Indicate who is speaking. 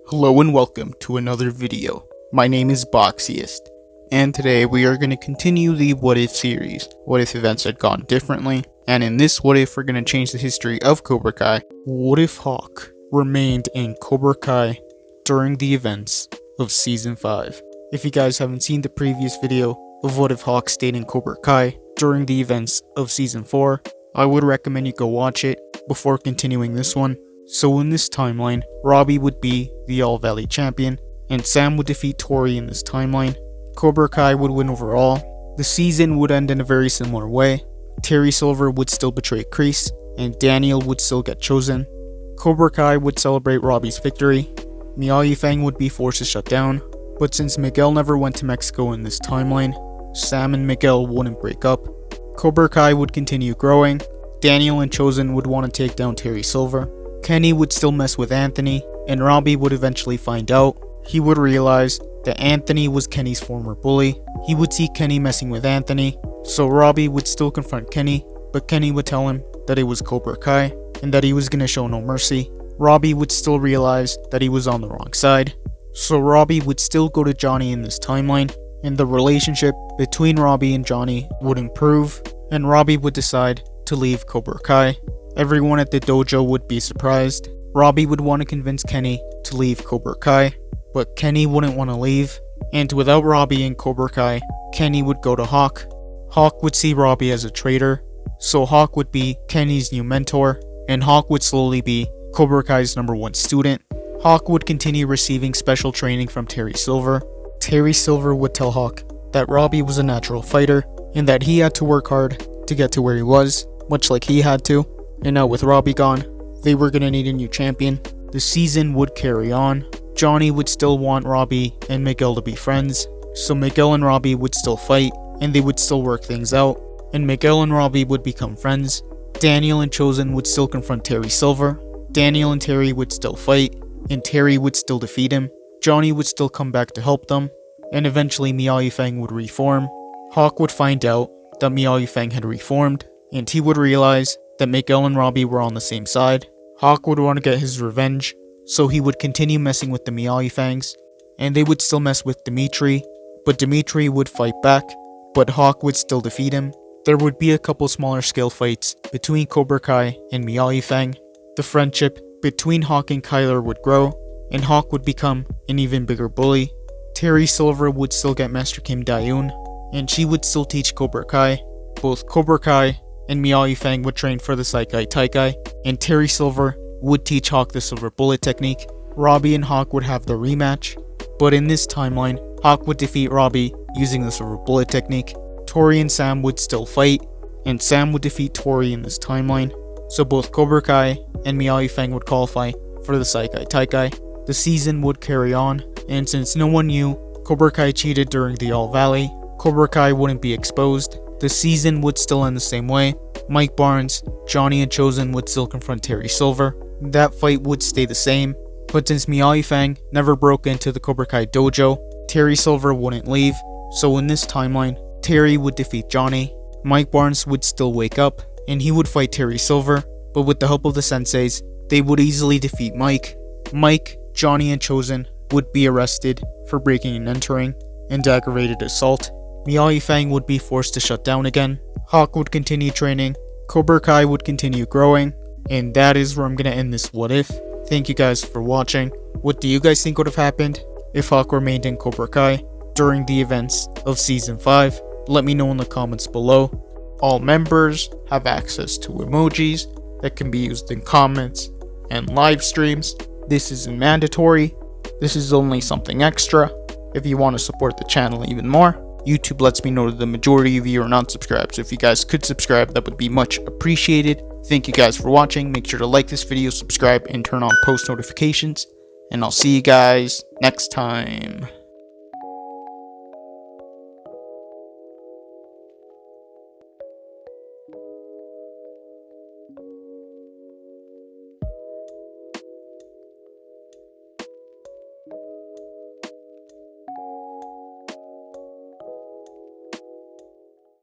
Speaker 1: Hello and welcome to another video. My name is Boxiest, and today we are going to continue the What If series. What if events had gone differently? And in this What If, we're going to change the history of Cobra Kai. What if Hawk remained in Cobra Kai during the events of Season 5? If you guys haven't seen the previous video of What if Hawk stayed in Cobra Kai during the events of Season 4, I would recommend you go watch it before continuing this one. So in this timeline, Robbie would be the All Valley champion, and Sam would defeat Tori in this timeline. Cobra Kai would win overall. The season would end in a very similar way. Terry Silver would still betray Kreese, and Daniel would still get chosen. Cobra Kai would celebrate Robbie's victory. Miao Yifeng would be forced to shut down, but since Miguel never went to Mexico in this timeline, Sam and Miguel wouldn't break up. Cobra Kai would continue growing. Daniel and Chosen would want to take down Terry Silver. Kenny would still mess with Anthony, and Robbie would eventually find out. He would realize that Anthony was Kenny's former bully. He would see Kenny messing with Anthony, so Robbie would still confront Kenny, but Kenny would tell him that it was Cobra Kai, and that he was gonna show no mercy. Robbie would still realize that he was on the wrong side, so Robbie would still go to Johnny in this timeline, and the relationship between Robbie and Johnny would improve, and Robbie would decide to leave Cobra Kai. Everyone at the dojo would be surprised. Robbie would want to convince Kenny to leave Cobra Kai, but Kenny wouldn't want to leave, and without Robbie in Cobra Kai, Kenny would go to Hawk. Hawk would see Robbie as a traitor, so Hawk would be Kenny's new mentor, and Hawk would slowly be Cobra Kai's #1 student. Hawk would continue receiving special training from Terry Silver. Terry Silver would tell Hawk that Robbie was a natural fighter, and that he had to work hard to get to where he was, much like he had to. And now with Robbie gone, they were gonna need a new champion. The season would carry on. Johnny would still want Robbie and Miguel to be friends, so Miguel and Robbie would still fight, and they would still work things out, and Miguel and Robbie would become friends. Daniel and Chosen would still confront Terry Silver. Daniel and Terry would still fight, and Terry would still defeat him. Johnny would still come back to help them, and eventually Miao Yifeng would reform. Hawk would find out that Miao Yifeng had reformed, and he would realize that Miguel and Robbie were on the same side. Hawk would want to get his revenge, so he would continue messing with the Miao Yifangs, and they would still mess with Dimitri, but Dimitri would fight back, but Hawk would still defeat him. There would be a couple smaller scale fights between Cobra Kai and Miao Yifeng. The friendship between Hawk and Kyler would grow, and Hawk would become an even bigger bully. Terry Silver would still get Master Kim Dayun, and she would still teach Cobra Kai. Both Cobra Kai and Miao Yifeng would train for the Saikai Taikai, and Terry Silver would teach Hawk the Silver Bullet technique. Robbie and Hawk would have the rematch, but in this timeline, Hawk would defeat Robbie using the Silver Bullet technique. Tori and Sam would still fight, and Sam would defeat Tori in this timeline, so both Cobra Kai and Miao Yifeng would qualify for the Saikai Taikai. The season would carry on, and since no one knew Cobra Kai cheated during the All Valley, Cobra Kai wouldn't be exposed. The season would still end the same way. Mike Barnes, Johnny and Chosen would still confront Terry Silver. That fight would stay the same, but since Miao Yifeng never broke into the Cobra Kai dojo, Terry Silver wouldn't leave, so in this timeline, Terry would defeat Johnny. Mike Barnes would still wake up, and he would fight Terry Silver, but with the help of the senseis, they would easily defeat Mike. Mike, Johnny and Chosen would be arrested for breaking and entering, and aggravated assault. Miao Yifeng would be forced to shut down again. Hawk would continue training. Cobra Kai would continue growing. And that is where I'm going to end this What If. Thank you guys for watching. What do you guys think would have happened if Hawk remained in Cobra Kai during the events of Season 5? Let me know in the comments below. All members have access to emojis that can be used in comments and live streams. This isn't mandatory. This is only something extra. If you want to support the channel even more, YouTube lets me know that the majority of you are not subscribed, so if you guys could subscribe, that would be much appreciated. Thank you guys for watching. Make sure to like this video, subscribe, and turn on post notifications. And I'll see you guys next time.